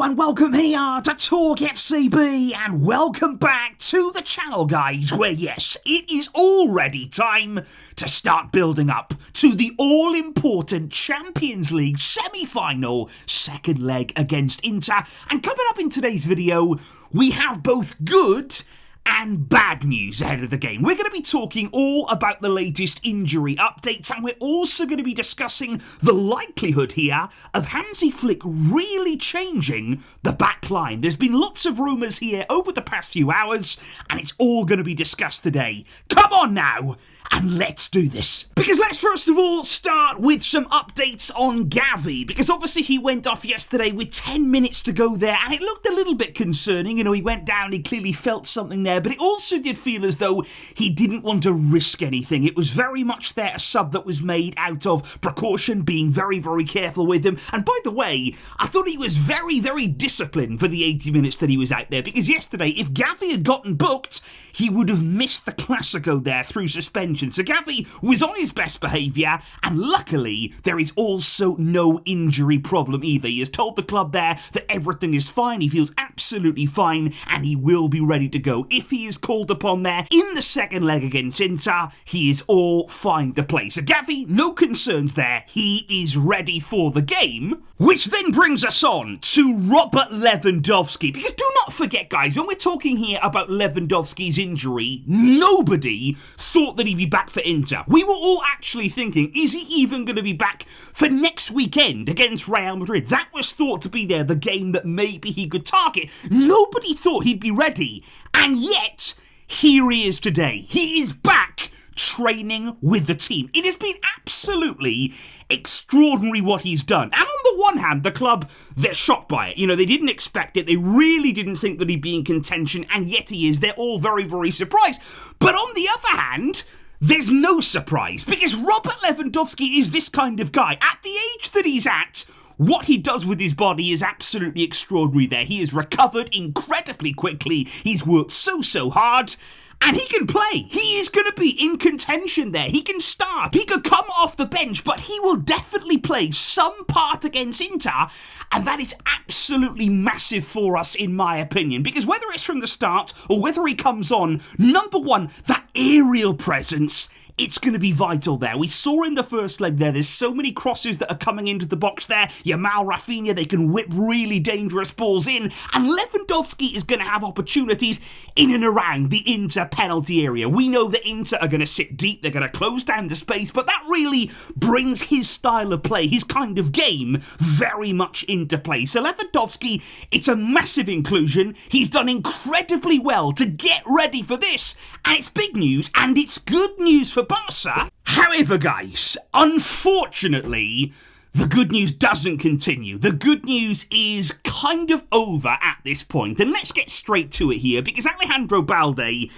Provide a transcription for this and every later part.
and welcome here to TalkFCB, and welcome back to the channel, guys, where yes, it is already time to start building up to the all-important Champions League semi-final second leg against Inter. And coming up in today's video, we have both good and bad news ahead of the game. We're going to be talking all about the latest injury updates, and we're also going to be discussing the likelihood here of Hansi Flick really changing the backline. There's been lots of rumours here over the past few hours, and it's all going to be discussed today. Come on now, and let's do this. Because let's first of all start with some updates on Gavi, because obviously he went off yesterday with 10 minutes to go there, and it looked a little bit concerning. You know, he went down, he clearly felt something there, but it also did feel as though he didn't want to risk anything. It was very much there a sub that was made out of precaution, being very, very careful with him. And by the way, I thought he was very, very disciplined for the 80 minutes that he was out there, because yesterday, if Gavi had gotten booked, he would have missed the Classico there through suspension. So Gavi was on his best behaviour, and luckily there is also no injury problem either. He has told the club there that everything is fine, he feels absolutely fine, and he will be ready to go. If he is called upon there in the second leg against Inter, he is all fine to play. So Gavi, no concerns there, he is ready for the game. Which then brings us on to Robert Lewandowski, because do not forget, guys, when we're talking here about Lewandowski's injury, nobody thought that he'd be back for Inter. We were all actually thinking, is he even going to be back for next weekend against Real Madrid? That was thought to be there, the game that maybe he could target. Nobody thought he'd be ready, and yet here he is today. He is back training with the team. It has been absolutely extraordinary what he's done. And on the one hand, the club, they're shocked by it. You know, they didn't expect it. They really didn't think that he'd be in contention, and yet he is. They're all very, very surprised. But on the other hand, there's no surprise, because Robert Lewandowski is this kind of guy. At the age that he's at, what he does with his body is absolutely extraordinary there. He has recovered incredibly quickly. He's worked so hard. And he can play. He is going to be in contention there. He can start. He could come off the bench, but he will definitely play some part against Inter. And that is absolutely massive for us, in my opinion. Because whether it's from the start or whether he comes on, number one, that aerial presence, it's going to be vital there. We saw in the first leg there's so many crosses that are coming into the box there. Yamal, Rafinha, they can whip really dangerous balls in. And Lewandowski is going to have opportunities in and around the Inter penalty area. We know that Inter are going to sit deep, they're going to close down the space, but that really brings his style of play, his kind of game, very much into play. So Lewandowski, it's a massive inclusion. He's done incredibly well to get ready for this, and it's big news, and it's good news for Barça. However, guys, unfortunately, the good news doesn't continue. The good news is kind of over at this point. And let's get straight to it here, because Alejandro Balde,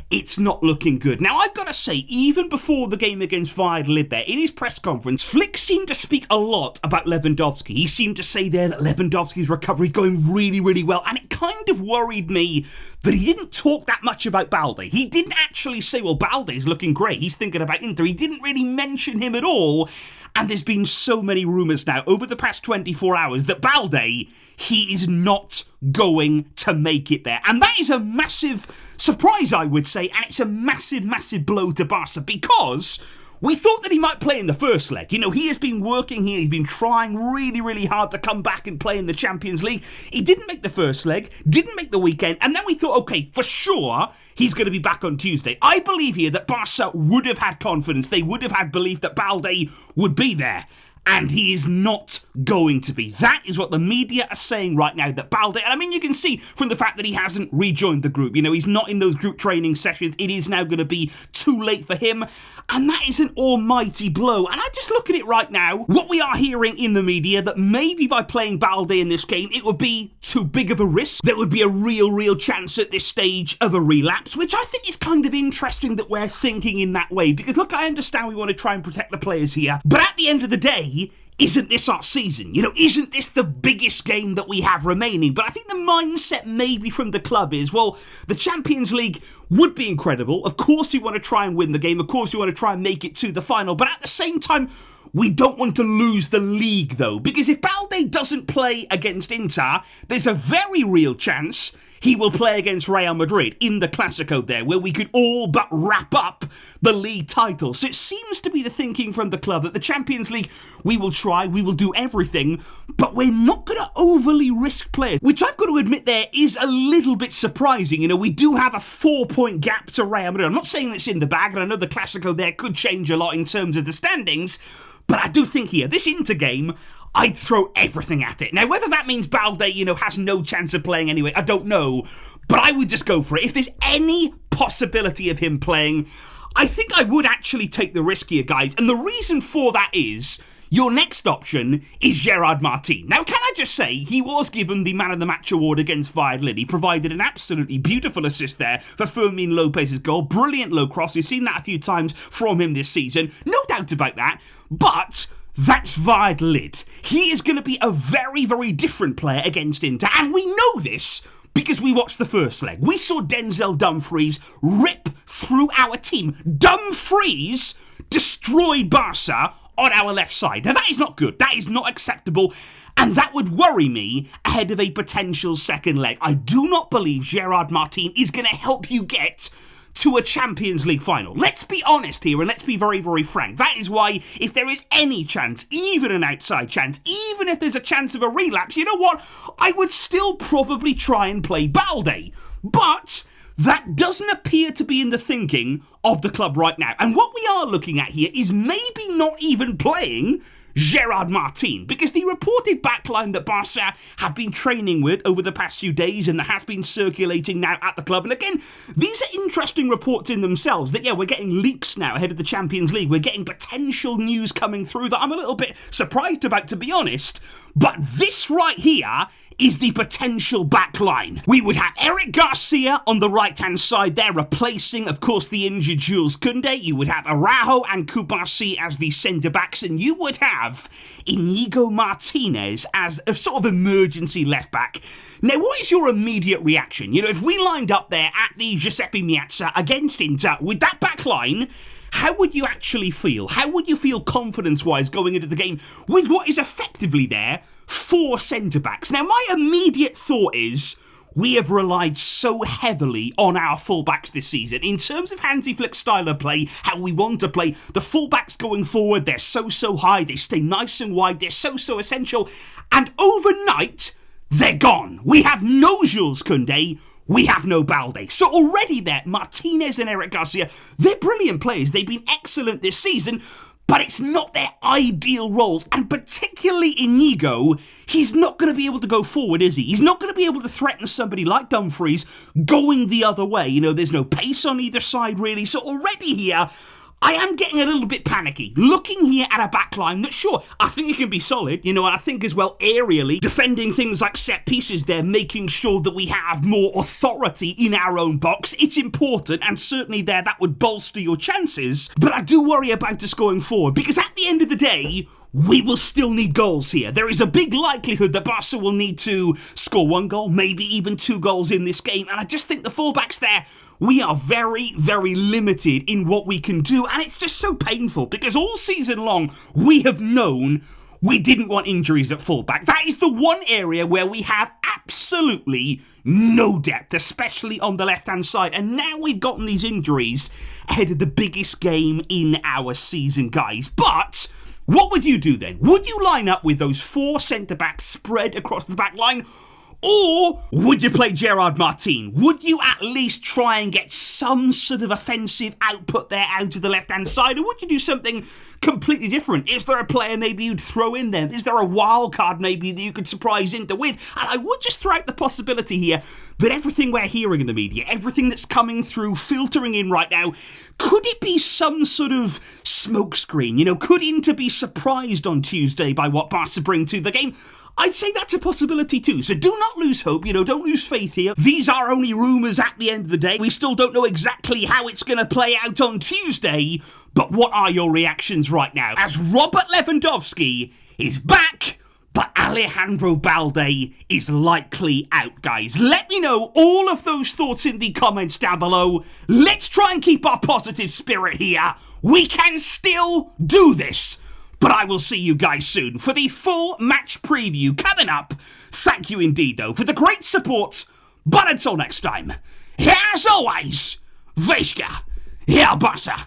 it's not looking good. Now, I've got to say, even before the game against Valladolid there, in his press conference, Flick seemed to speak a lot about Lewandowski. He seemed to say there that Lewandowski's recovery is going really, really well, and it kind of worried me that he didn't talk that much about Balde. He didn't actually say, well, Balde's looking great, he's thinking about Inter. He didn't really mention him at all. And there's been so many rumours now over the past 24 hours that Balde, he is not going to make it there. And that is a massive surprise, I would say, and it's a massive, massive blow to Barca, because we thought that he might play in the first leg. You know, he has been working here, he's been trying really, really hard to come back and play in the Champions League. He didn't make the first leg, didn't make the weekend, and then we thought, okay, for sure, he's going to be back on Tuesday. I believe here that Barca would have had confidence, they would have had belief that Balde would be there. And he is not going to be. That is what the media are saying right now, that Balde, and I mean, you can see from the fact that he hasn't rejoined the group, you know, he's not in those group training sessions, it is now going to be too late for him, and that is an almighty blow. And I just look at it right now, what we are hearing in the media, that maybe by playing Balde in this game, it would be too big of a risk. There would be a real chance at this stage of a relapse, which I think is kind of interesting that we're thinking in that way, because look, I understand we want to try and protect the players here, but at the end of the day, isn't this our season? You know, isn't this the biggest game that we have remaining? But I think the mindset maybe from the club is, well, the Champions League would be incredible. Of course we want to try and win the game. Of course we want to try and make it to the final. But at the same time, we don't want to lose the league, though, because if Balde doesn't play against Inter, there's a very real chance he will play against Real Madrid in the Clásico there, where we could all but wrap up the league title. So it seems to be the thinking from the club that the Champions League, we will try, we will do everything, but we're not going to overly risk players, which I've got to admit there is a little bit surprising. You know, we do have a 4-point gap to Real Madrid. I'm not saying that's in the bag, and I know the Clásico there could change a lot in terms of the standings, but I do think here, this Inter game, I'd throw everything at it. Now, whether that means Balde, has no chance of playing anyway, I don't know. But I would just go for it. If there's any possibility of him playing, I think I would actually take the risk here, guys. And the reason for that is, your next option is Gerard Martin. Now, can I just say, he was given the Man of the Match award against Valladolid. He provided an absolutely beautiful assist there for Fermin Lopez's goal. Brilliant low cross. We've seen that a few times from him this season. No doubt about that. But that's Valladolid. He is going to be a very, very different player against Inter. And we know this because we watched the first leg. We saw Denzel Dumfries rip through our team. Dumfries destroyed Barça on our left side. Now, that is not good. That is not acceptable. And that would worry me ahead of a potential second leg. I do not believe Gerard Martin is going to help you get to a Champions League final. Let's be honest here, and let's be very, very frank. That is why, if there is any chance, even an outside chance, even if there's a chance of a relapse, you know what? I would still probably try and play Balde. But that doesn't appear to be in the thinking of the club right now. And what we are looking at here is maybe not even playing Gerard Martin, because the reported backline that Barça have been training with over the past few days and that has been circulating now at the club, and again, these are interesting reports in themselves, that we're getting leaks now ahead of the Champions League, we're getting potential news coming through that I'm a little bit surprised about, to be honest, but this right here is the potential backline. We would have Eric Garcia on the right-hand side there, replacing, of course, the injured Jules Koundé. You would have Araujo and Kubasi as the centre-backs, and you would have Inigo Martinez as a sort of emergency left-back. Now, what is your immediate reaction? If we lined up there at the Giuseppe Meazza against Inter with that backline, how would you actually feel? How would you feel confidence-wise going into the game with what is effectively there 4 centre-backs? Now, my immediate thought is, we have relied so heavily on our fullbacks this season. In terms of Hansi Flick's style of play, how we want to play, the fullbacks going forward, they're so high, they stay nice and wide, they're so essential, and overnight, they're gone. We have no Jules Koundé, we have no Balde. So already there, Martinez and Eric Garcia, they're brilliant players. They've been excellent this season, but it's not their ideal roles. And particularly Inigo, he's not going to be able to go forward, is he? He's not going to be able to threaten somebody like Dumfries going the other way. There's no pace on either side, really. So already here, I am getting a little bit panicky. Looking here at a backline that, sure, I think it can be solid, and I think as well aerially, defending things like set pieces there, making sure that we have more authority in our own box. It's important, and certainly there, that would bolster your chances. But I do worry about us going forward, because at the end of the day, we will still need goals here. There is a big likelihood that Barca will need to score 1 goal, maybe even 2 goals in this game, and I just think the fullbacks there, we are very, very limited in what we can do, and it's just so painful, because all season long, we have known we didn't want injuries at fullback. That is the one area where we have absolutely no depth, especially on the left-hand side, and now we've gotten these injuries ahead of the biggest game in our season, guys. But what would you do then? Would you line up with those 4 centre-backs spread across the back line? Or would you play Gerard Martin? Would you at least try and get some sort of offensive output there out of the left-hand side? Or would you do something completely different? Is there a player maybe you'd throw in there? Is there a wild card maybe that you could surprise Inter with? And I would just throw out the possibility here that everything we're hearing in the media, everything that's coming through, filtering in right now, could it be some sort of smokescreen? Could Inter be surprised on Tuesday by what Barca bring to the game? I'd say that's a possibility too, so do not lose hope, don't lose faith here. These are only rumours at the end of the day. We still don't know exactly how it's going to play out on Tuesday, but what are your reactions right now? As Robert Lewandowski is back, but Alejandro Balde is likely out, guys. Let me know all of those thoughts in the comments down below. Let's try and keep our positive spirit here. We can still do this. But I will see you guys soon for the full match preview coming up. Thank you indeed, though, for the great support. But until next time, as always, Vejka, Barça.